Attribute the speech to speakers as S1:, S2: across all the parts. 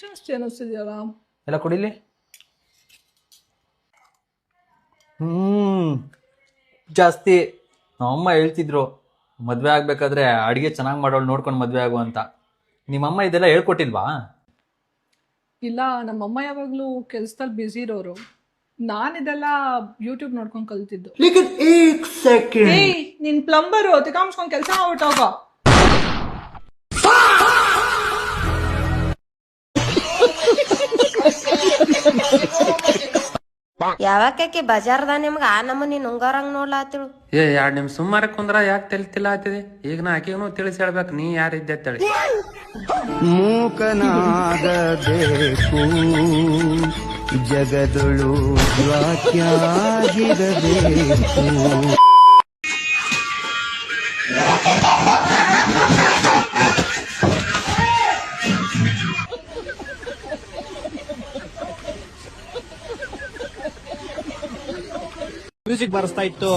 S1: ಜಾಸ್ತಿ ಅನ್ನಿಸ್ತಿದೆಯಲ್ಲ.
S2: ಎಲ್ಲ ಕುಡಿಲಿ. ಜಾಸ್ತಿ. ನಮ್ಮಮ್ಮ ಹೇಳ್ತಿದ್ರು ಮದ್ವೆ ಆಗ್ಬೇಕಾದ್ರೆ ಅಡಿಗೆ ಚೆನ್ನಾಗಿ ಮಾಡೋಳು ನೋಡ್ಕೊಂಡು ಮದ್ವೆ ಆಗು ಅಂತ. ನಿಮ್ಮಮ್ಮ ಇದೆಲ್ಲ ಹೇಳ್ಕೊಟ್ಟಿಲ್ವಾ?
S1: ಇಲ್ಲ, ನಮ್ಮಮ್ಮ ಯಾವಾಗಲೂ ಕೆಲ್ಸದಲ್ಲಿ ಬ್ಯುಸಿ ಇರೋರು. ನಾನಿದೆಲ್ಲ ಯೂಟ್ಯೂಬ್ ನೋಡ್ಕೊಂಡು ಕಲ್ತಿದ್ದು. ಏಯ್, ನೀನ್ ಪ್ಲಂಬರು ತಿಕಾಮ್ಸ್ಕೊಂಡು ಕೆಲಸ ಮಾಡ್ಬಿಟ್ಟೋಗ.
S3: ಯಾವಾಕಿ ಬಜಾರ್ದ ನಿಮ್ಗ ಆ ನಮ್ಮನಿ ನುಂಗಾರಂಗ್ ನೋಡ್ಲಾತಿಳು.
S4: 2 ನಿಮಿಷ ಸುಮ್ಮಾರ ಕುಂದ್ರ ಯಾಕೆ ತಿಳಿತಿಲ್ಲ ಆತಿದೆ. ಈಗ ನಾ ಆಕೆಗೂ ತಿಳಿಸಿ ಹೇಳ್ಬೇಕು ನೀ ಯಾರಿದ್ದೆ ಅಂತೇಳಿ.
S5: ಮೂಕನಾಗಬೇಕು ಜಗದೊಳು ವಾಕ್ಯಾಗಿರಬೇಕು.
S6: ಮ್ಯೂಸಿಕ್ ಬರ್ಸ್ತಾ ಇತ್ತು.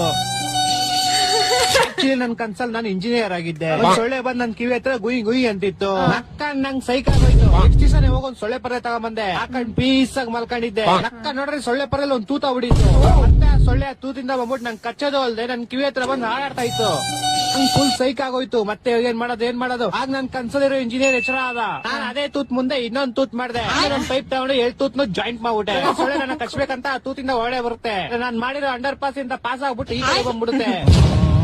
S6: ನನ್ ಕನ್ಸಲ್ ನಾನು ಇಂಜಿನಿಯರ್ ಆಗಿದ್ದೆ. ಸೊಳ್ಳೆ ಬಂದ್ ನನ್ ಕಿವಿ ಹತ್ರ ಗುಯ್ ಗುಯ್ ಅಂತಿತ್ತು. ನಕ್ಕಂಡ್ ನಂಗ್ ಸೈಕ್ ಆಗೋಯ್ತು. ನೆಕ್ಸ್ಟ್ ದಿವಸನೇ ಹೋಗೊಂದ್ ಸೊಳ್ಳೆ ಪರ್ರೆ ತಗೊಂಬಂದೆ. ಹಾಕೊಂಡ್ ಪೀಸ್ ಆಗಿ ಮಲ್ಕೊಂಡಿದ್ದೆ. ನಕ್ಕ ನೋಡ್ರಿ ಸೊಳ್ಳೆ ಪರ್ರೆಲ್ ಒಂದ್ ತೂತ ಹೊಡಿತು. ಮತ್ತೆ ಸೊಳ್ಳೆ ತೂತಿಂದ ಬಂದ್ಬಿಟ್ಟು ನಂಗೆ ಕಚ್ಚೋದು ಅಲ್ದೆ ನನ್ ಕಿವಿ ಹತ್ರ ಬಂದ್ ಹಾಡಾಡ್ತಾ ಇತ್ತು. ನಂಗ್ ಫುಲ್ ಸೈಕ್ ಆಗೋಯ್ತು. ಮತ್ತೆ ಏನ್ ಮಾಡೋದು ಆಗ ನನ್ ಕನ್ಸಲ್ಲಿರೋ ಇಂಜಿನಿಯರ್ ಎಚ್ಚರ ಆದ. ನಾನ್ ಅದೇ ತೂತ್ ಮುಂದೆ ಇನ್ನೊಂದ್ ತೂತ್ ಮಾಡ್ದೆ. ನನ್ ಪೈಪ್ ತಗೊಂಡು 2 ತೂತ್ನು ಜಾಯಿಂಟ್ ಮಾಡ್ಬಿಟ್ಟೆ. ಸೊಳ್ಳೆ ನನ್ನ ಕಚ್ಬೇಕಂತ ಆ ತೂತಿಂದ ಒಳ್ಳೆ ಬರುತ್ತೆ. ನಾನ್ ಮಾಡಿರೋ ಅಂಡರ್ ಪಾಸ್ ಇಂದ ಪಾಸ್ ಆಗ್ಬಿಟ್ಟು ಈ ಕಡೆ ಬಂದ್ಬಿಡುತ್ತೆ.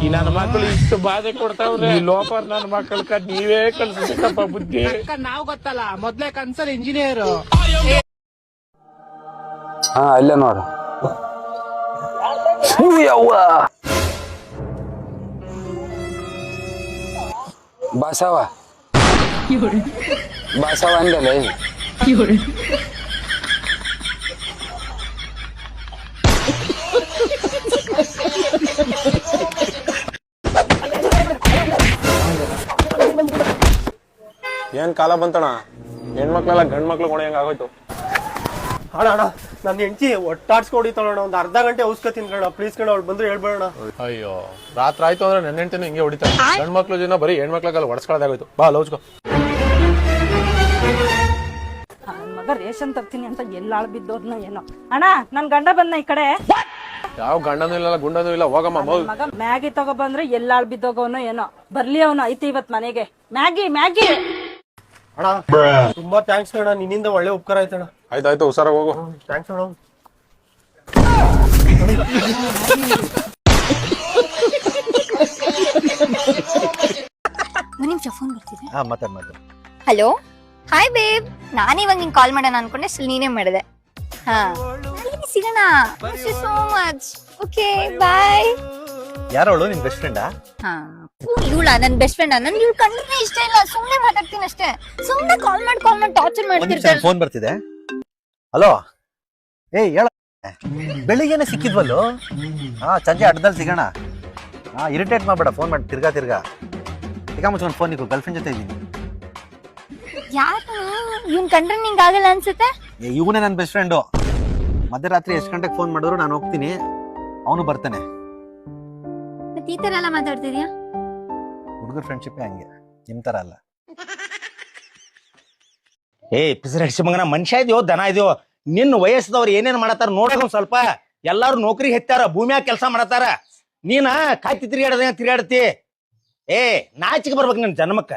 S7: ಈ ನನ್ನ ಮಕ್ಕಳು ಇಷ್ಟು ಬಾಧೆ ಕೊಡ್ತಾವ್ರೆ. ಈ ಲೋಪರ್ ನನ್ನ ಮಕ್ಕಳ ನೀವೇ ಕಲ್ಸಬೇಕಪ್ಪ ಬುದ್ಧಿ.
S6: ನಾವ್ ಗೊತ್ತಲ್ಲ ಮೊದ್ಲೇ ಕನ್ಸಲ್ ಇಂಜಿನಿಯರ್.
S4: ಇಲ್ಲೇ ನೋಡ ಬಾಸವ ಅಂದಲ್ಲ.
S7: ಏನ್ ಕಾಲ ಬಂತಣ, ಹೆಣ್ಮಕ್ಳೆಲ್ಲ ಗಂಡ್ ಮಕ್ಳು ಕೊಡಂಗ ಆಗೋಯ್ತು.
S8: ಅಣ್ಣ ನನ್ನ ಹೆಂಡತಿ ಒಟ್ಟಾಡ್ಸ್ಕೊಡಿತಾಳಣ್ಣ. ಒಂದ್ ಅರ್ಧ ಗಂಟೆ ಔಸ್ಕತೀನಿ ಕಣ, ಪ್ಲೀಸ್ ಕಣ, ಅವ್ಳು ಬಂದ್ರೆ ಹೇಳ್ಬೇಡಣ.
S7: ಅಯ್ಯೋ, ರಾತ್ರಿ ಆಯ್ತು ಅಂದ್ರೆ ನನ್ನ ಹೆಂಡ್ತಿನೂ ಹಿಂಗೆ ಹೊಡಿತಾರೆ. ಗಂಡ್ ಮಕ್ಳು ಜನ ಬರೀ ಹೆಣ್ಮಕ್ಳೆಲ್ಲ ಹೊಡ್ಸ್ಕೊಳ್ಳೋದಾಗೋಯ್ತು. ಬಾ ಲೌಚ್ಕೋ.
S9: ಮಗ ರೇಷನ್ ತರ್ತೀನಿ ಅಂತ ಎಲ್ಲಾಳ್ ಬಿದ್ದೋದ್ನ ಏನೋ. ಅಣ್ಣ ನನ್ ಗಂಡ ಬಂದ ಈ ಕಡೆ.
S7: ಯಾವ ಗಂಡನೂ ಇಲ್ಲ ಗುಂಡನೂ ಇಲ್ಲ, ಹೋಗಮ್ಮ.
S9: ಮಗ ಮ್ಯಾಗಿ ತಗೋ ಬಂದ್ರೆ ಎಲ್ಲಾಳ್ ಬಿದ್ದೋಗವನೋ ಏನೋ. ಬರ್ಲಿ ಅವನು ಐತಿ ಇವತ್ ಮನೆಗೆ. ಮ್ಯಾಗಿ
S8: ಅಣ್ಣ ತುಂಬಾ ಥ್ಯಾಂಕ್ಸ್ ಕಣ, ನಿನ್ನಿಂದ ಒಳ್ಳೆ ಉಪಕಾರ ಆಯ್ತಣ್ಣ.
S7: ಆಯ್ತಾಯ್ತು, ಹುಷಾರಾಗಿ ಹೋಗು.
S8: ಥ್ಯಾಂಕ್ಸ್ ಅಣ್ಣ.
S10: ನಿಮಿಷ ಫೋನ್ ಬರ್ತಿದೆ. Hello, hi babe. ನಾನಿವಾಗ ನಿಂಗೆ ಕಾಲ್ ಮಾಡೋಣ ಅನ್ಕೊಂಡೆ, ಅಷ್ಟು ನೀನೇ ಮಾಡಿದೆ. ಹಾ, ಸಿಗೋಣ. So much. ಓಕೆ, ಬಾಯ್.
S6: ಯಾರವಳು ನಿನ್ ಬೆಸ್ಟ್ ಫ್ರೆಂಡಾ?
S10: ಹಾ, ಇವಳ ನನ್ ಬೆಸ್ಟ್ ಫ್ರೆಂಡ್. ನನ್ಗೆ ಇವಳು ಕಂಡ್ರೆ ಇಷ್ಟ ಇಲ್ಲ. ಸುಮ್ನೆ ಮಾತಾಡ್ತೀನಿ ಅಷ್ಟೇ. ಸುಮ್ನೆ ಕಾಲ್ ಮಾಡಿ ಟಾರ್ಚರ್ ಮಾಡ್ತಿರ್ತಾರೆ.
S6: ಫೋನ್ ಬರ್ತಿದೆ. ಹಲೋ, ಏಯ್ ಹೇಳ. ಬೆಳಿಗ್ಗೆನೆ ಸಿಕ್ಕಿದ್ವಲ್ಲು. ಹಾ, ಸಂಜೆ ಅಡ್ಡದಲ್ಲಿ ಸಿಗೋಣ. ಹಾ, ಇರಿಟೇಟ್ ಮಾಡ್ಬೇಡ. ಫೋನ್ ಮಾಡಿ ತಿರ್ಗಾ ಮುಚ್ಕೊಂಡು ಫೋನ್ ಇಕ್ಕು. ಗರ್ಲ್ ಫ್ರೆಂಡ್ ಜೊತೆ ಇದ್ದೀನಿ.
S10: ಯಾಕೆ ಇವ್ನ್ ಕಂಡ್ರೆ ನಿಂಗೆ ಆಗಲ್ಲ ಅನ್ಸುತ್ತೆ?
S6: ಇವನೇ ನನ್ನ ಬೆಸ್ಟ್ ಫ್ರೆಂಡು. ಮಧ್ಯರಾತ್ರಿ ಎಷ್ಟು ಗಂಟೆಗೆ ಫೋನ್ ಮಾಡಿದ್ರು ನಾನು ಹೋಗ್ತೀನಿ, ಅವನು ಬರ್ತಾನೆ.
S10: ಮತ್ತೆ ಈ ತರ ಎಲ್ಲ ಮಾತಾಡ್ತಿದ್ಯಾ?
S6: ಹುಡುಗರ ಫ್ರೆಂಡ್ಶಿಪ್ ಹಂಗೆ, ನಿಮ್ ತರ ಅಲ್ಲ.
S11: ಪಿಸರ್ ಹಡಿಸಿ ಮಗನ, ಮನುಷ್ಯ ಇದೆಯೋ ದನ ಇದೆಯೋ? ನಿನ್ನ ವಯಸ್ಸದವ್ರು ಏನೇನ್ ಮಾಡತ್ತಾರ ನೋಡೋದು ಸ್ವಲ್ಪ. ಎಲ್ಲಾರು ನೌಕರಿ ಹೆಚ್ಚಾರ, ಭೂಮಿಯಾಗ ಕೆಲಸ ಮಾಡತಾರ. ನೀನ ಕಾಯ್ತಿ ತಿರ್ಗಾಡತಿ. ನಾಚಿಕೆ ಬರ್ಬೇಕು ನಿನ್ ಜನ್ಮಕ್ಕ.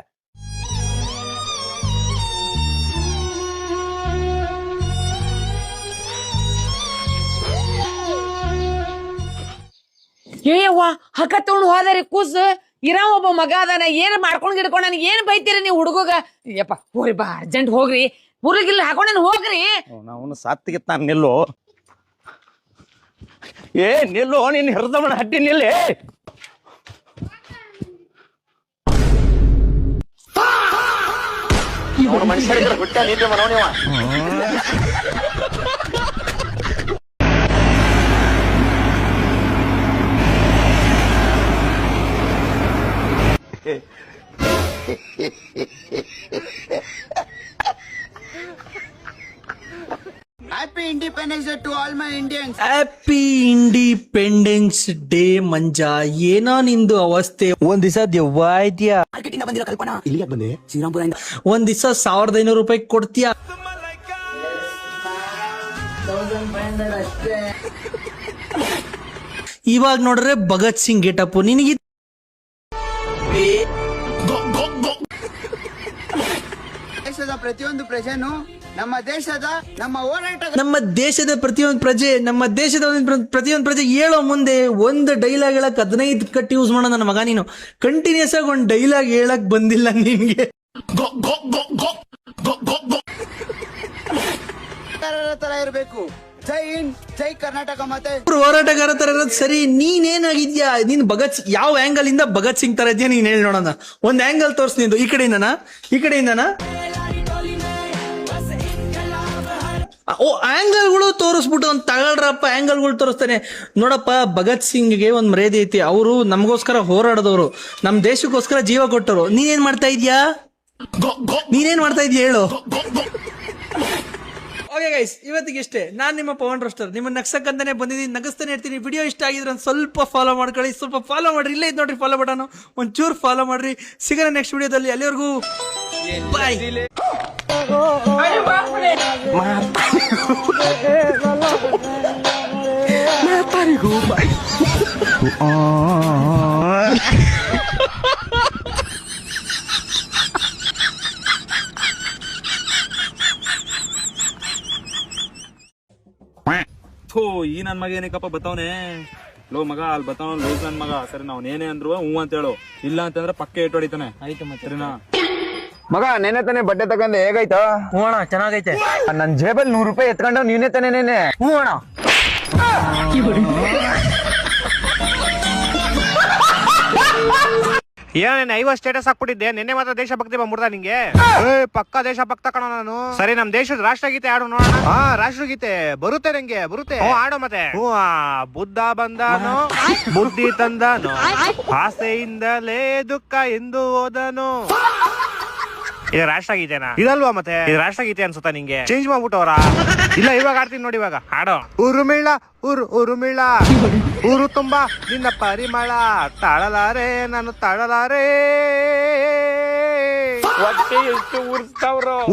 S9: ಏಯವ್ವ, ಹಕ್ಕ ತಗೊಂಡು ಹೋದ್ರಿ ಕೂಸು. ಇರ ಒಬ್ಬ ಮಗ ಅದಾನ, ಏನ್ ಮಾಡ್ಕೊಂಡ್ ಗಿಡ್ಕೊಂಡ್ ನನಗೆ ಏನ್ ಬೈತೀರಿ ನೀವು ಹುಡುಗಗ? ಯಪ್ಪ ಹೋಗ್ರಿ ಬಾ, ಅರ್ಜೆಂಟ್ ಹೋಗ್ರಿ. ಊರಿಗಿಲ್ಲ ಹಾಕೊಂಡ್ ಹೋಗ್ರಿ.
S11: ನಾವು ಸತ್ತಿಗಿತ್ ನಾನು ನಿಲ್ಲು. ನಿಲ್ಲು, ನಿನ್ ಹೃದಯ ಹಡ್ಡಿ ನಿಲ್ಲಿ.
S7: ಮನುಷ್ಯರಿದ್ರೆ ಬಿಟ್ಟ ನೀತಿ ಮನೋನಿವ.
S5: Happy Independence Day to all my Indians.
S2: Happy independence day. Manja, ಏನೋ ನಿಂದು ಅವಸ್ಥೆ?
S6: ಒಂದ್ ದಿವಸ ದೆವ್ವ ಇದೆಯಾ?
S5: ಮಾರ್ಕೆಟಿಂದ ಬಂದಿರೋ ಕಲ್ಪನಾ. ಇಲ್ಲಿಗೆ ಬಂದೆ ಶ್ರೀರಾಮ್ಪುರ.
S2: ಒಂದ್ ದಿವಸ 1500 ರೂಪಾಯಿ ಕೊಡ್ತೀಯಾ?
S6: ಇವಾಗ ನೋಡ್ರೆ ಭಗತ್ ಸಿಂಗ್ ಗೆಟಪ್ ನಿನಗೆ
S5: ದೇಶದ ಪ್ರತಿಯೊಂದು ಪ್ರಜೆನು ನಮ್ಮ ದೇಶದ ನಮ್ಮ ಹೋರಾಟ
S6: ನಮ್ಮ ದೇಶದ ಪ್ರತಿಯೊಂದು ಪ್ರಜೆ ಪ್ರತಿಯೊಂದು ಪ್ರಜೆ ಹೇಳೋ ಮುಂದೆ ಒಂದು ಡೈಲಾಗ್ ಹೇಳಕ್ 15 ಕಟ್ ಯೂಸ್ ಮಾಡೋ ನನ್ನ ಮಗ. ನೀನು ಕಂಟಿನ್ಯೂಸ್ ಆಗಿ ಒಂದು ಡೈಲಾಗ್ ಹೇಳಕ್ ಬಂದಿಲ್ಲ ನಿನ್ಗೆ.
S5: ತರ ಇರಬೇಕು. ಜೈ ಹಿಂದ್, ಜೈ ಕರ್ನಾಟಕ. ಮತ್ತೆ
S6: ಹೋರಾಟಗಾರ ತರ ಇರೋದು ಸರಿ. ನೀನೇನಾಗಿದ್ಯಾ? ನೀನ್ ಯಾವ ಆಂಗಲ್ ಇಂದ ಭಗತ್ ಸಿಂಗ್ ತರ ಇದೆಯಾ ನೀನ್ ಹೇಳಿ ನೋಡೋಣ. ಒಂದ್ ಆಂಗಲ್ ತೋರ್ಸ್ ನಿಂದು. ಈ ಕಡೆಯಿಂದನಾ ಓ ಆಂಗಲ್ಗಳು ತೋರಿಸ್ಬಿಟ್ಟು ಒಂದು ತಗೊಳ್ರಪ್ಪ. ಆಂಗಲ್ಗಳು ತೋರಿಸ್ತಾನೆ ನೋಡಪ್ಪ. ಭಗತ್ ಸಿಂಗ್ಗೆ ಒಂದ್ ಮರ್ಯಾದೆ ಐತಿ. ಅವರು ನಮಗೋಸ್ಕರ ಹೋರಾಡದವರು, ನಮ್ ದೇಶಕ್ಕೋಸ್ಕರ ಜೀವ ಕೊಟ್ಟರು. ನೀನೇನ್ ಮಾಡ್ತಾ ಇದ್ಯಾ ಹೇಳು. ಓಕೆ ಗೈಸ್, ಇವತ್ತಿಗೆ ಇಷ್ಟೇ. ನಾನ್ ನಿಮ್ಮ ಪವನ್ ರೋಸ್ಟರ್. ನಿಮ್ಮ ನಗ್ಸಕ್ಕಂತಾನೆ ಬಂದಿದ್ದೀನಿ, ನಗಸ್ತಾನೆ ಇರ್ತೀನಿ. ವಿಡಿಯೋ ಇಷ್ಟ ಆಗಿದ್ರೆ ಒಂದು ಸ್ವಲ್ಪ ಫಾಲೋ ಮಾಡ್ಕೊಳ್ಳಿ. ಸ್ವಲ್ಪ ಫಾಲೋ ಮಾಡ್ರಿ. ಇಲ್ಲೇ ಇದ್ ನೋಡ್ರಿ ಫಾಲೋ ಬಟನ್, ಒಂಚೂರು ಫಾಲೋ ಮಾಡ್ರಿ. ಸಿಗೋಣ ನೆಕ್ಸ್ಟ್ ವಿಡಿಯೋದಲ್ಲಿ. ಅಲ್ಲಿವರೆಗೂ ಬಾಯ್.
S12: ಈ ನನ್ ಮಗ ಏನಕ್ಕಪ್ಪ ಬತ್ತವನೆ. ಲೋ ಮಗ ಅಲ್ಲಿ ಬತ್ತವ ಲೂಸ್ ನನ್ ಮಗ. ಸರಿ ನಾವ್ ಏನೇ ಅಂದ್ರು ಹೂ ಅಂತ ಹೇಳು, ಇಲ್ಲ ಅಂತಂದ್ರೆ ಪಕ್ಕ ಇಟ್ಟು ಹೊಡಿತಾನೆ. ಸರಿನಾ
S8: ಮಗ? ನೆನೆ ತಾನೆ ಬಟ್ಟೆ ತಗೊಂಡೆ, ಹೇಗಾಯ್ತಾ?
S6: ಹ್ಞೂ ಅಣ್ಣ, ಚೆನ್ನಾಗೈತೆ.
S8: ನನ್ ಜೇಬಲ್ 100 ರೂಪಾಯಿ ಎತ್ಕೊಂಡು ನೀನೇ ತಾನೆ ನೆನೆ.
S6: ಹ್ಞೂ ಅಣ್ಣ.
S8: ಏನೇನು 50 ಸ್ಟೇಟಸ್ ಹಾಕ್ಬಿಟ್ಟಿದ್ದೆ. ನಿನ್ನೆ ಮಾತ್ರ ದೇಶಭಕ್ತಿ ಬಂದ್ಬಿಡ್ದ ನಿಂಗೆ? ಪಕ್ಕ ದೇಶಭಕ್ತ ಕಣ ನಾನು. ಸರಿ, ನಮ್ ದೇಶದ ರಾಷ್ಟ್ರಗೀತೆ ಆಡು ನೋಡೋಣ. ಹಾ, ರಾಷ್ಟ್ರಗೀತೆ ಬರುತ್ತೆ ನಂಗೆ, ಬರುತ್ತೆ. ಆಡೋ ಮತ್ತೆ. ಬುದ್ಧ ಬಂದಾನು, ಬುದ್ಧಿ ತಂದಾನು, ಆಸೆಯಿಂದಲೇ ದುಃಖ ಎಂದು ಹೋದನು. ಇದು ರಾಷ್ಟ್ರಗೀತೆನಾ? ಇದಲ್ವಾ ಮತ್ತೆ? ಇದು ರಾಷ್ಟ್ರಗೀತೆ ಅನ್ಸುತ್ತಾ ನಿಂಗೆ? ಚೇಂಜ್ ಮಾಡ್ಬಿಟ್ಟವ್ರ? ಇಲ್ಲ, ಇವಾಗ ಆಡ್ತೀನಿ ನೋಡಿ. ಇವಾಗ ಆಡೋ. ಉರುಮಿಳ ಉರುಮಿಳ ಊರು ತುಂಬಾ ನಿನ್ನ ಪರಿಮಳ, ತಾಳಲಾರೆ ನಾನು ತಾಳಲಾರೆ.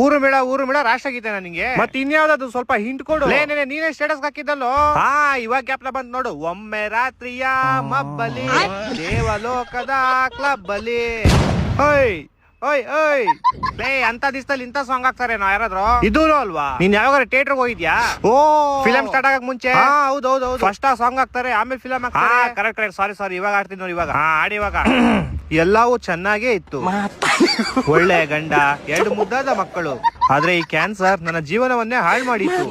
S8: ಊರುಮಿಳ ರಾಷ್ಟ್ರಗೀತೆನಾ ನಿಂಗೆ? ಮತ್ತೆ ಇನ್ಯಾವ್ದು ಸ್ವಲ್ಪ ಹಿಂಟ್ ಕೊಡು. ನೀನೇ ಸ್ಟೇಟಸ್ ಹಾಕಿದ್ದಲ್ಲೋ. ಹಾ, ಇವಾಗ ಗ್ಯಾಪ್ನ ಬಂದ್ ನೋಡು. ಒಮ್ಮೆ ರಾತ್ರಿಯ ಮಬ್ಬಲಿ, ದೇವಲೋಕದ ಕ್ಲಬ್ಬಲಿ. ಓಯ್ ಓಯ್ ಓಯ್ ಅಂತ ದಿವಸದಲ್ಲಿ ಇಂತ ಸಾಂಗ್ ಹಾಕ್ತಾರೆ ನಾ ಯಾರಾದ್ರೂ? ಇದು ಅಲ್ವಾ? ನೀನ್ ಯಾವಾಗ ಥಿಯೇಟರ್ ಹೋಗಿದ್ಯಾ? ಓ, ಫಿಲಂ ಸ್ಟಾರ್ಟ್ ಆಗಕ್ ಮುಂಚೆ. ಹೌದೌದು, ಫಸ್ಟ್ ಆ ಸಾಂಗ್ ಹಾಕ್ತಾರೆ, ಆಮೇಲೆ ಫಿಲಂ ಹಾಕ್ತಾರೆ. ಕರೆಕ್ಟ್. ಸಾರಿ, ಇವಾಗ ಆಡ್ತೀನಿ ನೋಡಿ. ಇವಾಗ ಆಡಿ. ಇವಾಗ ಎಲ್ಲವೂ ಚೆನ್ನಾಗೇ ಇತ್ತು. ಒಳ್ಳೆ ಗಂಡ, 2 ಮುದ್ದಾದ ಮಕ್ಕಳು. ಆದ್ರೆ ಈ ಕ್ಯಾನ್ಸರ್ ನನ್ನ ಜೀವನವನ್ನೇ ಹಾಳು ಮಾಡಿತ್ತು.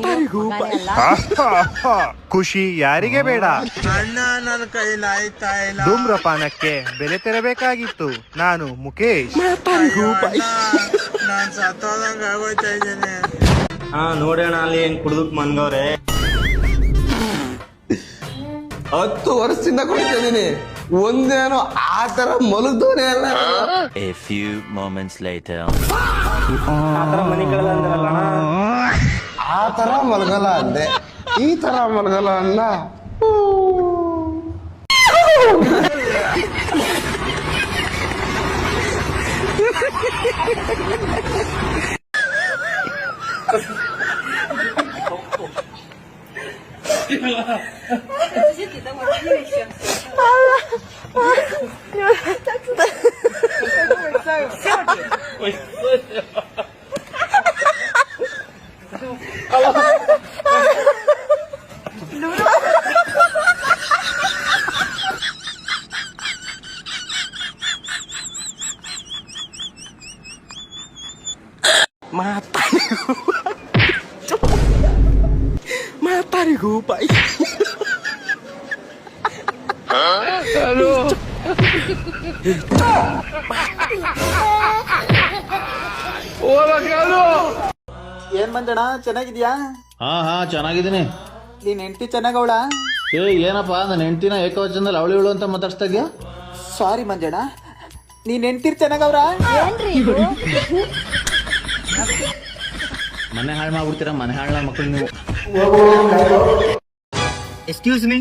S8: ಖುಷಿ ಯಾರಿಗೆ ಬೇಡ? ಧೂಮ್ರಪಾನಕ್ಕೆ ಬೆಲೆ ತೆರಬೇಕಾಗಿತ್ತು. ನಾನು ಮುಖೇಶ್.
S12: ನೋಡೋಣ ಅಲ್ಲಿ ಹೆಂಗ್ ಕುಡ್ದಕ್ ಮನ್ಗವ್ರೆ.
S5: 10 ವರ್ಷದಿಂದ ಕುಡಿತಾ ಇದೀನಿ. ಒಂದೇನೋ ಆ ತರ ಮಲಗ್ದವನೇ ಅಲ್ಲ.
S13: A few moments later.
S5: ಆ ತರ ಮಲಗಲ್ಲ ಅಂದೆ, ಈ ತರ ಮಲಗಲ್ಲ ಅಲ್ಲ.
S6: ಮಾತಾರಿಗೂ ಬಾಯ್.
S5: ಏನ್ ಮಂಜಣ್ಣ, ಚೆನ್ನಾಗಿದ್ಯಾ?
S6: ಹಾ ಚೆನ್ನಾಗಿದ್ದೀನಿ.
S5: ನೀನ್ ಹೆಂಡತಿ ಚೆನ್ನಾಗವಳ?
S6: ಏನಪ್ಪಾ, ನನ್ನ ಹೆಂಡತಿನ ಏಕವಚನದಲ್ಲಿ ಅವಳು ಅಂತ ಮಾತಾಡ್ಸ್ತಾ ಇದ್ಯಾ?
S5: ಸಾರಿ ಮಂಜಣ್ಣ, ನೀನ್ ಹೆಂಡತಿರ್ ಚೆನ್ನಾಗವ್ರ?
S6: ಮನೆ ಹಾಳು ಮಾಡ್ಬಿಡ್ತೀರಾ, ಮನೆ ಹಾಳ ಮಕ್ಕಳು ನೀವು.
S5: Excuse me.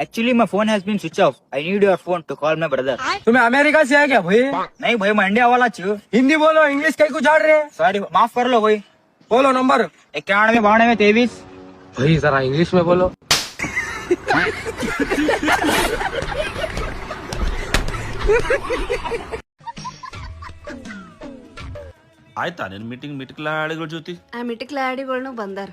S5: Actually, my phone has been switched off. I need your phone to call my brother.
S6: तुम्हें अमेरिका से है क्या भाई?
S5: नहीं भाई, मैं इंडिया वाला छू.
S6: हिंदी बोलो, इंग्लिश कहीं को झाड़ रहे?
S5: सॉरी, माफ कर लो भाई.
S6: बोलो नंबर.
S5: 91 92 23
S4: भाई जरा इंग्लिश में बोलो.
S11: ಆಯ್ತಾ ನಿನ್ ಮೀಟಿಂಗ್ ಆಳಿಗಳ ಜೊತೆ
S3: ಆ ಮಿಟಿಕ್ಲಾಡಿಗಳ್ನು ಬಂದಾರ.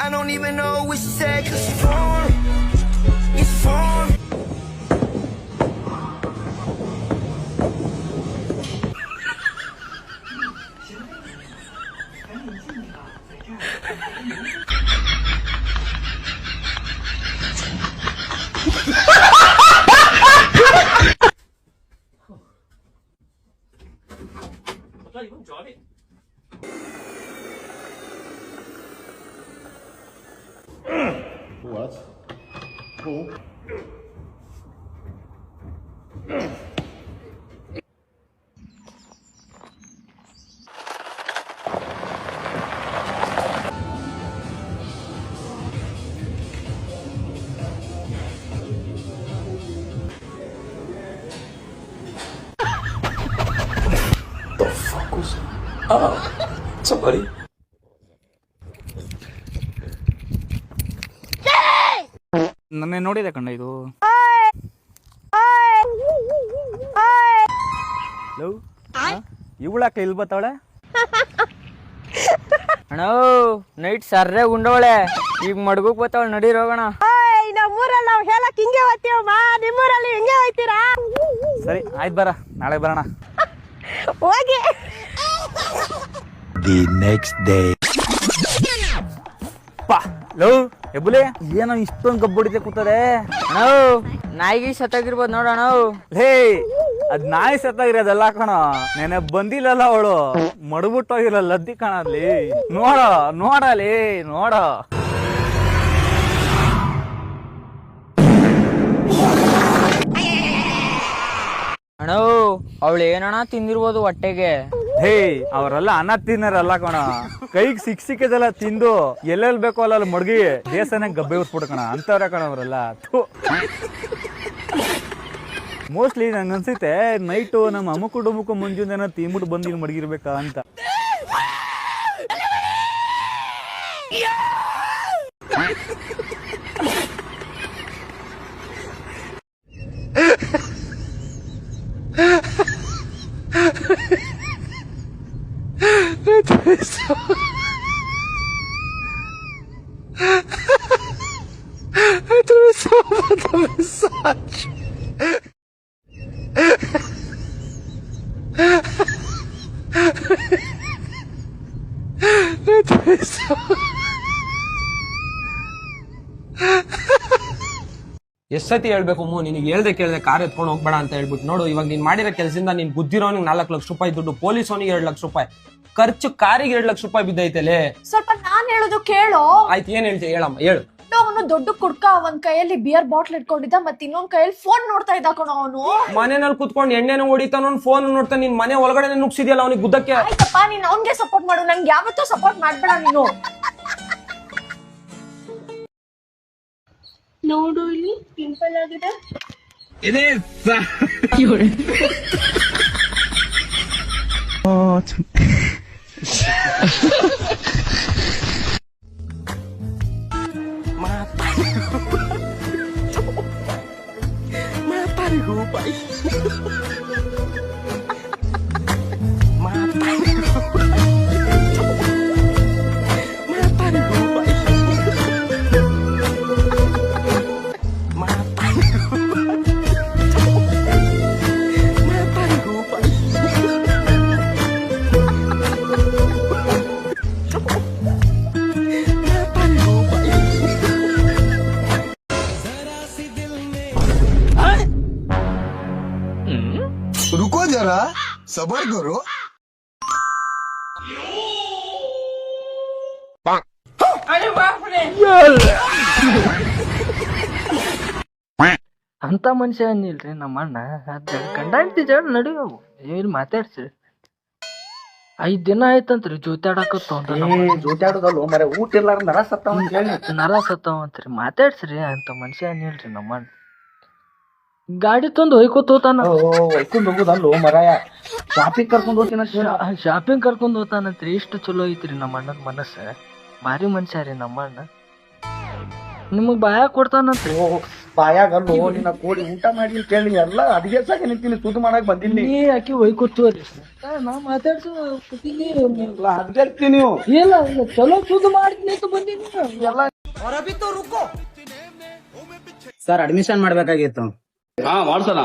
S6: I don't even know what she said, cause she phone, it's phone.
S5: What? Who?
S12: The fuck was... somebody.
S2: ನನ್ನ ನೋಡಿದೆ ಕಣ್ಣ ಇದು. ಇವಳಾಕ ಇಲ್ಲಿ ಬತ್ತಾವಳೆ? ಅಣ್ಣ ನೈಟ್ ಸರ್ರೆ ಉಂಡವಳೆ, ಈಗ ಮಡ್ಗಕ್ ಬತ್ತಾವಳ, ನಡೀರ್ ಹೋಗೋಣ.
S3: ನಮ್ಮೂರಲ್ಲಿ ನಾವ್ ಹೇಳಕ್ ಹಿಂಗೆ ಹೋಗ್ತೀವಮ್ಮ, ನಿಮ್ಮೂರಲ್ಲಿ ಹಿಂಗೆ ಹೋಗ್ತೀರಾ?
S2: ಸರಿ ಆಯ್ತು, ಬರ ನಾಳೆ ಬರೋಣ.
S3: ಹೋಗಿ.
S11: The next day.
S2: ಎಬ್ಬುಲೆ ಏನೋ ಇಷ್ಟೊಂದು ಗಬ್ಬುಡಿತೆ ಕೂತದೆ. ಅಣ್ಣ ನಾಯಿಗೆ ಸತ್ತಾಗಿರ್ಬೋದು ನೋಡೋಣ. ಹೇ ಅದ್ ನಾಯಿ ಸತ್ತಾಗಿರೋದಲ್ಲ ಕಣ, ನೆನೆ ಬಂದಿಲ್ಲಲ್ಲ ಅವಳು, ಮಡ್ಬಿಟ್ಟೋಗಿರೋ ಲದ್ದಿ ಕಣಲ್ಲಿ. ನೋಡಲಿ ನೋಡ. ಅಣ್ಣ ಅವಳು ಏನಣ್ಣ ತಿಂದಿರ್ಬೋದು ಹೊಟ್ಟೆಗೆ. ಹೇ ಅವರೆಲ್ಲ ಅನ್ನ ತಿನ್ನರಲ್ಲ ಕಣ, ಕೈಗೆ ಸಿಕ್ಕಿದೆಲ್ಲ ತಿಂದು ಎಲ್ಲೆಲ್ಲಿ ಬೇಕೋ ಅಲ್ಲ ಮಡ್ಗಿ ದೇಶನ ಗಬ್ಬೆ ಉರ್ಸ್ಬಿಟ್ಟು ಕಣ, ಅಂತವ್ರೆ ಕಣ ಅವರೆಲ್ಲ. ಮೋಸ್ಟ್ಲಿ ನಂಗೆ ಅನ್ಸುತ್ತೆ ನೈಟು ನಮ್ಮ ಅಮ್ಮಕ್ಕೂ ಡುಮ್ಮಕ್ಕೂ ಮುಂಜಾನೆ ತಿಂಬಿಟ್ಟು ಬಂದು ಮಡಗಿರ್ಬೇಕಾ ಅಂತ.
S14: ಎಷ್ಟ್ ಸತಿ ಹೇಳ್ಬೇಕು ನಿನಗೆ ಹೇಳ್ದೆ ಕೇಳ್ದೆ ಕಾರ್ ಎತ್ಕೊಂಡು ಹೋಗ್ಬೇಡ ಅಂತ ಹೇಳ್ಬಿಟ್ಟು ನೋಡು, ಇವಾಗ ನೀನ್ ಮಾಡಿರೋ ಕೆಲಸದಿಂದ ನೀನ್ ಬುದ್ಧಿರೋನಿಗೆ 4 ಲಕ್ಷ ರೂಪಾಯಿ ದುಡ್ಡು, ಪೊಲೀಸೋನಿಗೆ 2 ಲಕ್ಷ ರೂಪಾಯಿ ಖರ್ಚು, ಕಾರಿಗೆ 2 ಲಕ್ಷ ರೂಪಾಯಿ ಬಿದ್ದೈತಲೆ.
S1: ಸ್ವಲ್ಪ ನಾನ್ ಹೇಳೋದು ಕೇಳೋ.
S14: ಆಯ್ತು, ಏನ್ ಹೇಳ್ತೀಯ ಹೇಳಮ್ಮ, ಹೇಳು.
S1: ಅವನು ದೊಡ್ಡ ಕುಡ್ಕ, ಒಂದ್ ಕೈಯಲ್ಲಿ ಬಿಯರ್ ಬಾಟ್ಲ್ ಇಟ್ಕೊಂಡಿದ್ದ, ಮತ್ತೆ ಇನ್ನೊಂದ್ ಕೈಯಲ್ಲಿ ಫೋನ್ ನೋಡ್ತಾ ಇದ್ದ ಕಣ ಅವನು.
S14: ಮನೆಯಲ್ಲಿ ಕುತ್ಕೊಂಡು ಎಣ್ಣೆನೂ ಹೊಡಿತಾನ, ಫೋನ್ ನೋಡ್ತಾನೆ, ನಿನ್ ಮನೆ ಒಳಗಡೆ ನುಗ್ಸಿದ್ಯಲ್ಲ ಅವನಿಗೆ ಗುದ್ದಕ್ಕೆ.
S1: ಆಯ್ತಪ್ಪ, ನೀನ್ ಅವನ್ಗೆ ಸಪೋರ್ಟ್ ಮಾಡು, ನಂಗೆ ಯಾವತ್ತೂ ಸಪೋರ್ಟ್ ಮಾಡ್ಬೇಡ ನೀನು. ನೋಡು ಇಲ್ಲಿ ಪಿಂಪಲ್ ಆಗಿದೆ.
S5: रुको जरा, सबर करो.
S15: ಅಂತ ಮನುಷ್ಯ ಅನ್ನಿಲ್ರಿ ನಮ್ಮ ಅಣ್ಣ ಗಂಡಾಂತಿ ಜಡ ನಡಿಯವು ಇಲ್ಲಿ ಮಾತಾಡ್ಸ್ರಿ 5 ದಿನ ಆಯ್ತಂತ್ರಿ ಜೋತಾಡಕತ್ತ
S11: ಜೋತಾಡೋದಲ್ಲ ಮರ ಊಟ ಇರ್ಲಾರ ನರ
S15: ಸತ್ತಾವಂತ್ರಿ ಮಾತಾಡ್ಸ್ರಿ ಅಂತ ಮನುಷ್ಯ ಅನ್ನಿಲ್ರಿ ನಮ್ಮ ಅಣ್ಣ ಗಾಡಿ ತಂದು ಹೊಯ್ಕೋತ ಹೋತಾನ
S11: ಹೊಯ್ಕೊಂಡ್ ಹೋಗುದಲ್ಲ ಮರಾಯ ಶಾಪಿಂಗ್ ಕರ್ಕೊಂಡ್ ಹೋಗ್ತೀನ
S15: ಶಾಪಿಂಗ್ ಕರ್ಕೊಂಡ್ ಹೋತಾನಂತ್ರಿ ಇಷ್ಟು ಚಲೋ ಐತ್ರಿ ನಮ್ಮ ಅಣ್ಣನ ಮನಸ್ಸ ಭಾರಿ ಮನುಷ್ಯ ರೀ ನಮ್ಮ ಅಣ್ಣ ನಿಮಗ್ ಬಾಯ ಕೊಡ್ತಾನಂತ್ರಿ
S11: ಬಾಯಾಗಲ್ಲೋ ನಿನ್ನ ಕೋಳಿ ಊಟ ಮಾಡಿ ಕೇಳಿ ಎಲ್ಲ ಅಡಿಗೆ ಸಾಕ ನಿಂತೀನಿ ಸುದ್ದು ಮಾಡಕ್ ಬಂದಿನಿ
S15: ನೀ ಆಕಿ ಹೊಯ್ಕೊತ್ತೀವ್ರಿ ನಾ ಮಾತಾಡ್ಸು
S11: ನೀವು
S15: ಇಲ್ಲ ಚಲೋ ಸುದ್ದು ಮಾಡ್ತೀನಿ ಅಂತ ಬಂದಿನಿ ಎಲ್ಲ
S16: ಸರ್ ಅಡ್ಮಿಷನ್ ಮಾಡ್ಬೇಕಾಗಿತ್ತು.
S17: ಹಾ ಮಾಡ್ಸೋಣ.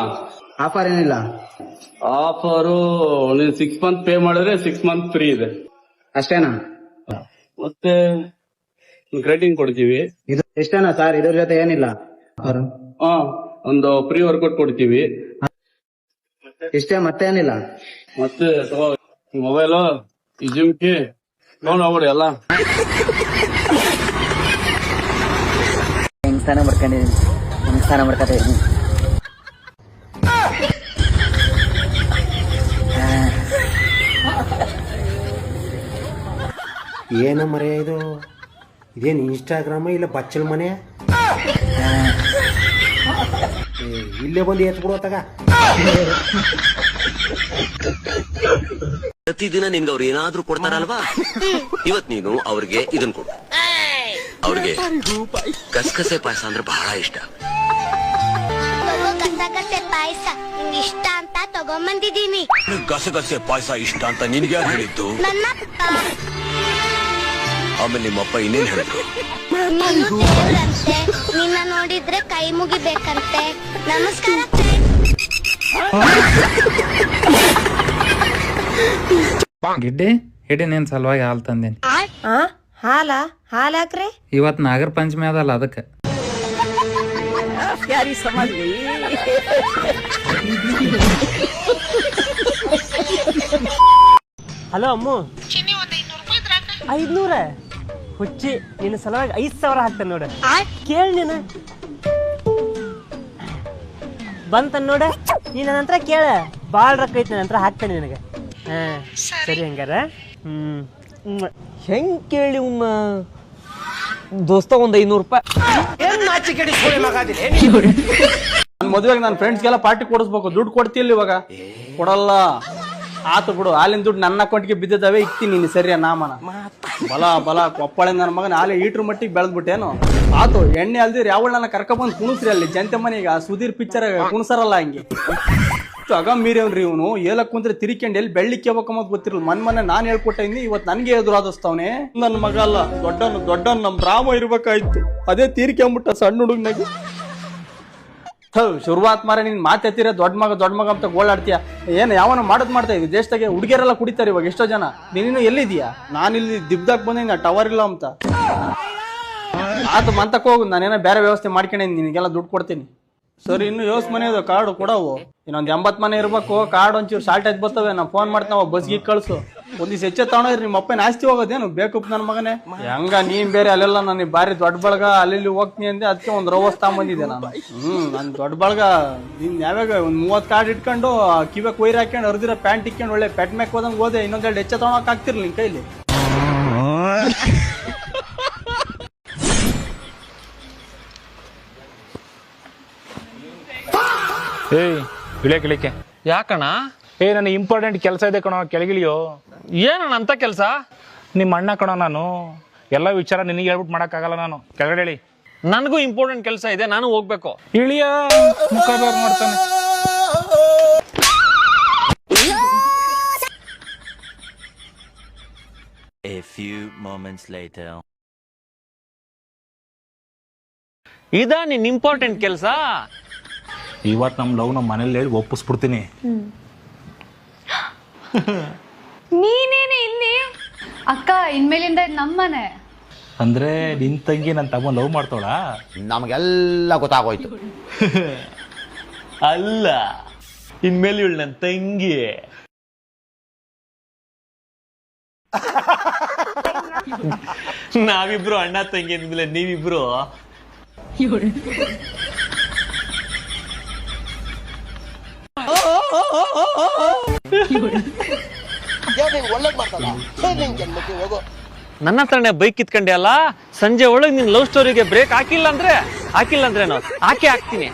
S16: ಆಫರ್ ಏನಿಲ್ಲ?
S17: ಆಫರು ನೀನ್ 6 ಮಂತ್ ಪೇ ಮಾಡಿದ್ರೆ 6 ಮಂತ್ ಫ್ರೀ ಇದೆ.
S16: ಅಷ್ಟೇನಾ?
S17: ಮತ್ತೆ ಗ್ರೇಡಿಂಗ್ ಕೊಡ್ತೀವಿ.
S16: ಇದು ಎಷ್ಟೇನಾ ಸರ್? ಇದ್ರ ಜೊತೆ ಏನಿಲ್ಲ?
S17: ಹಾ ಒಂದು ಫ್ರೀ ವರ್ಕೌಟ್ ಕೊಡ್ತೀವಿ.
S16: ಇಷ್ಟೇ ಮತ್ತೇನಿಲ್ಲ?
S17: ಮತ್ತೆ ಮೊಬೈಲು ಈ ಜಿಮ್ಕಿ ನೋಡ್ ಹೋಗ್ಬಿಡಿ ಎಲ್ಲ.
S16: ಹಿಂಗ್ತಾನ ಮಾಡ್ಕೊಂಡಿದ್ದೀನಿ.
S6: ಏನ ಮರೆ ಇದು? ಇದೇನು ಇನ್ಸ್ಟಾಗ್ರಾಮ ಇಲ್ಲ ಬಚ್ಚಲ್ ಮನೆ? ಇಲ್ಲೇ ಬಂದು ಎತ್ಬಿಡೋತಾಗ
S18: ಪ್ರತಿದಿನ ನಿನ್ಗೆ ಅವ್ರು ಏನಾದ್ರೂ ಕೊಡ್ತಾರಲ್ವಾ, ಇವತ್ ನೀನು ಅವ್ರಿಗೆ ಇದನ್ ಕೊಡು. ಅವ್ರಿಗೆ ಗಸಗಸೆ ಪಾಯಸ ಅಂದ್ರೆ ಬಹಳ ಇಷ್ಟ.
S19: ಗಸಗಸೆ ಪಾಯಸ ನಿಂಗೆ ಇಷ್ಟ ಅಂತ ತಗೊಂಬಂದಿದ್ದೀನಿ.
S18: ಗಸಗಸೆ ಪಾಯಸ ಇಷ್ಟ ಅಂತ ನಿನ್ಗೆ ಯಾರು ಹೇಳಿದ್ದು?
S19: ನನ್ನಪ್ಪ.
S18: ಆಮೇಲೆ ನಿಮ್ಮಪ್ಪ ಇನ್ನೇನ್ ಹೇಳಿದ್ರು?
S19: ನೀನು ದೇವ್ರಂತೆ, ನಿನ್ನ ನೋಡಿದ್ರೆ ಕೈ ಮುಗಿಬೇಕಂತೆ. ನಮಸ್ಕಾರ.
S2: ಗಿಡ್ಡಿ ಹಿಡಿ ನಿನ್ ಸಲುವಾಗಿ ಹಾಲು ತಂದೇನಿ.
S3: ಹಾಲ ಹಾಕ್ರಿ.
S2: ಇವತ್ ನಾಗರ ಪಂಚಮಿ ಅದಲ್ಲ ಅದಕ್ಕೆ.
S20: ಹಲೋ ಅಮ್ಮು, 500 ಹುಚ್ಚಿ ನಿನ್ನ ಸಲುವಾಗಿ 5000 ಹಾಕ್ತಾನೆ ನೋಡ. ಕೇಳಿ ನೀನು ಬಂತ ನೋಡ. ನೀನ್ ನನ್ನ ಹತ್ರ ಕೇಳ, ಬಾಳ ರೊಕ್ಕ ಐತಿ ನನ್ನ ಹತ್ರ, ಹಾಕ್ತಾನೆ ನಿನಗೆ. ಹಾ ಸರಿ ಹಂಗಾರ. ಹೆಂಗ್ ಕೇಳಿ ದೋಸ್ತ ಒಂದ್ 500 ರೂಪಾಯಿ.
S2: ನನ್ ಮದುವೆಗೆ ನನ್ನ ಫ್ರೆಂಡ್ಸ್ಗೆಲ್ಲ ಪಾರ್ಟಿ ಕೊಡಿಸ್ಬೇಕು, ದುಡ್ಡು ಕೊಡ್ತಿಲ್ಲ ಇವಾಗ. ಕೊಡಲ್ಲ ಆತು ಬಿಡು. ಹಾಲಿನ ದುಡ್ಡು ನನ್ನ ಅಕೌಂಟ್ಗೆ ಬಿದ್ದಿದ್ದಾವೆ, ಇಕ್ತೀನಿ ನೀನು ಸರಿಯಾ ನಾಮನ. ಬಲ ಕೊಪ್ಪಳ ನನ್ನ ಮಗನ ಹಾಲೆ ಈಟ್ರ ಮಟ್ಟಿಗೆ ಬೆಳೆದ್ಬಿಟ್ಟೇನು ಆತು. ಎಣ್ಣೆ ಅಲ್ದಿರ್ ಯಾವಳ ನನ್ನ ಕರ್ಕೊಂಡ್ಬಂದು ಕುಣಿಸ್ರಿ ಅಲ್ಲಿ ಜನತೆ ಮನೆಗ ಸುಧೀರ್ ಪಿಕ್ಚರ್ ಕುಣಿಸರಲ್ಲ ಹಂಗೆ. ಆಗ ಮೀರೇವ್ರಿ ಇವನು ಏಲಕ್ ಕುಂತ್ರೆ ತಿರ್ಕೊಂಡು ಎಲ್ಲಿ ಬೆಳ್ಳಿಕ್ಕೆ ಹೋಗ್ಬೇಕಂಬದ್ ಗೊತ್ತಿರಲ್ಲ. ಮೊನ್ನೆ ನಾನು ಹೇಳ್ಕೊಟ್ಟಿನಿ, ಇವತ್ತು ನನಗೆ ಎದುರಾದಸ್ತವನೆ. ನನ್ನ ಮಗ ಅಲ್ಲ ದೊಡ್ಡವನು ನಮ್ ರಾಮ ಇರ್ಬೇಕಾಯ್ತು, ಅದೇ ತೀರ್ಕೊಂಬಿಟ್ಟ ಸಣ್ಣ ಹುಡುಗನಾಗಿ. ಶುರುವಾತ್ ಮಾರ ನೀನ್ ಮಾತೆತ್ತಿರ ದೊಡ್ಡ ಮಗ ಅಂತ ಗೋಳಾಡ್ತೀಯ. ಏನ್ ಯಾವನ ಮಾಡ್ತಾ ಇದ್ವಿ ದೇಶದಾಗೆ ಹುಡುಗಿಯರೆಲ್ಲ ಕುಡಿತಾರೆ ಇವಾಗ ಎಷ್ಟೋ ಜನ. ನೀನು ಎಲ್ಲಿದೀಯಾ? ನಾನಿಲ್ಲಿ ದಿಬ್ದಾಕ್ ಬಂದಿನ ಟವರ್ ಇಲ್ಲ ಅಂತ. ಆತು ಮಂತಕ್ ಹೋಗು, ನಾನೇನೋ ಬೇರೆ ವ್ಯವಸ್ಥೆ ಮಾಡ್ಕೊಂಡೇನಿ, ನಿನಗೆಲ್ಲ ದುಡ್ಡು ಕೊಡ್ತೀನಿ. ಸರಿ ಇನ್ನು ಯೋಸ್ ಮನೆ ಇದು ಕಾರ್ಡು ಕೊಡವು. ಇನ್ನೊಂದ್ 80 ಮನೆ ಇರ್ಬೇಕು. ಕಾರ್ಡ್ ಒಂಚೂರು ಶಾರ್ಟೇಜ್ ಬರ್ತವೆ, ನಾ ಫೋನ್ ಮಾಡ್ತಾವ ಬಸ್ಗೆ ಕಳ್ಸು. ಒಂದಿವ್ಸ ಹೆಚ್ಚೆ ತಗೊಂಡ್ರಿ ನಿಮ್ಮ ಅಪ್ಪನ ಆಸ್ತಿ ಹೋಗೋದೇನು ಬೇಕು ನನ್ನ ಮಗನೇ. ಹೆಂಗ ನೀನ್ ಬೇರೆ ಅಲ್ಲೆಲ್ಲ ನನಗೆ ಬಾರಿ ದೊಡ್ಡ ಬಳಗ ಅಲ್ಲಿ ಹೋಗ್ತೀನಿ ಅಂದೆ, ಅದಕ್ಕೆ ಒಂದು ರೋವಸ್ ತಗೊಂಬಂದಿದ್ದೆ ನಾನು. ನನ್ ದೊಡ್ಡ ಬಳಗ ನೀನ್ ಯಾವಾಗ ಒಂದ್ 30 ಕಾರ್ಡ್ ಇಟ್ಕೊಂಡು ಕಿವ್ಯಾಗ ಕೊಯ್ರು ಹಾಕೊಂಡು ಹರಿದಿರೋ ಪ್ಯಾಂಟ್ ಇಕ್ಕೊಂಡು ಒಳ್ಳೆ ಪೆಟ್ ಮ್ಯಾಕ್ ಹೋದಂಗೆ ಹೋದೆ. ಇನ್ನೊಂದೆರಡು ಹೆಚ್ಚೆ ತಗೊಳಕ್ ಆಗ್ತಿರ್ಲಿ ನಿನ್ ಕೈಲಿ.
S7: ಏಯ್ ಇಳಿಕೆ
S14: ಯಾಕಣ್ಣ?
S7: ನನ್ನ ಇಂಪಾರ್ಟೆಂಟ್ ಕೆಲಸ ಇದೆ ಕಣೋ, ಕೆಳಗಿಳಿಯೋ.
S14: ಏನಣ್ಣ ಅಂತ ಕೆಲಸ?
S7: ನಿಮ್ಮ ಅಣ್ಣ ಕಣೋ ನಾನು, ಎಲ್ಲ ವಿಚಾರ ನಿನಗೆ ಹೇಳ್ಬಿಟ್ಟು ಮಾಡಕ್ಕಾಗಲ್ಲ ನಾನು. ಕೆಳಗಡೆ ಇಳಿ.
S14: ನನಗೂ ಇಂಪಾರ್ಟೆಂಟ್ ಕೆಲಸ ಇದೆ, ನಾನು ಹೋಗ್ಬೇಕು.
S7: ಇಳಿಯ ಮುಖ ಬೇರೆ ಮಾಡ್ತಾನೆ.
S13: A few moments later.
S14: ಇದಾ ನಿನ್ ಇಂಪಾರ್ಟೆಂಟ್ ಕೆಲಸ?
S7: ಇವತ್ತು ನಮ್ಮ ಲವ್ ನಮ್ಮ ಮನೇಲಿ ಹೇಳಿ ಒಪ್ಪಿಸ್ಬಿಡ್ತೀನಿ.
S1: ನೀನೇನೆ ಇಲ್ಲಿ? ಅಕ್ಕ ಇನ್ಮೇಲಿಂದ ನಮ್ಮನೆ.
S7: ಅಂದ್ರೆ ನಿನ್ ತಂಗಿ ನನ್ನ ತಮ್ಮ ಲವ್ ಮಾಡ್ತಾಳ?
S11: ನಮಗೆಲ್ಲ ಗೊತ್ತಾಗೋಯ್ತು.
S14: ಅಲ್ಲ, ಇನ್ಮೇಲೆ ಇವಳು ನನ್ನ ತಂಗಿ. ನಾವಿಬ್ರು ಅಣ್ಣ ತಂಗಿ ಅಂದ್ಮೇಲೆ ನೀವಿಬ್ರು ನನ್ನ ಹತ್ರನೇ ಬೈಕ್ ಕಿತ್ಕೊಂಡೆ ಅಲ್ಲ, ಸಂಜೆ ಒಳಗೆ ನಿನ್ ಲವ್ ಸ್ಟೋರಿಗೆ ಬ್ರೇಕ್ ಹಾಕಿಲ್ಲ ಅಂದ್ರೆ ನಾವು ಹಾಕ್ತೀನಿ.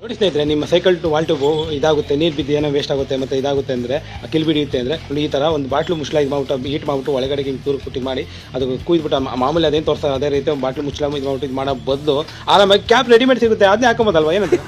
S6: ನೋಡಿ ಸ್ನೇಹಿತರೆ, ನಿಮ್ಮ ಸೈಕಲ್ ಟು ವಾಲ್ ಟ್ಯೂಬ್ ಇದಾಗುತ್ತೆ, ನೀರು ಬಿದ್ದು ಏನೋ ವೇಸ್ಟ್ ಆಗುತ್ತೆ ಮತ್ತೆ ಇದಾಗುತ್ತೆ ಅಂದ್ರೆ ಕಿಲ್ಬಿಡಿಯುತ್ತೆ ಅಂದ್ರೆ ಈ ತರ ಒಂದು ಬಾಟ್ಲು ಮುಚ್ಚಳ ಇದು ಮಾಡ್ಬಿಟ್ಟು ಹೀಟ್ ಮಾಡ್ಬಿಟ್ಟು ಒಳಗಡೆ ಹಿಂಗೆ ತೂರು ಕುಟ್ಟಿ ಮಾಡಿ ಅದು ಕುಯ್ದ್ಬಿಟ್ಟು ಮಾಮೂಲಿ ಅದೇನು ತೋರಿಸ್ತಾರೆ ಅದೇ ರೀತಿ ಬಾಟ್ಲು ಮುಚ್ಚಳ ಇದು ಮಾಡ್ಬಿಟ್ಟು ಇದು ಮಾಡೋ ಬದಲು ಆರಾಮಾಗಿ ಕ್ಯಾಪ್ ರೆಡಿಮೇಡ್ ಸಿಗುತ್ತೆ, ಅದನ್ನೇ ಹಾಕೊಂಬೋದಲ್ವಾ ಏನಂತ.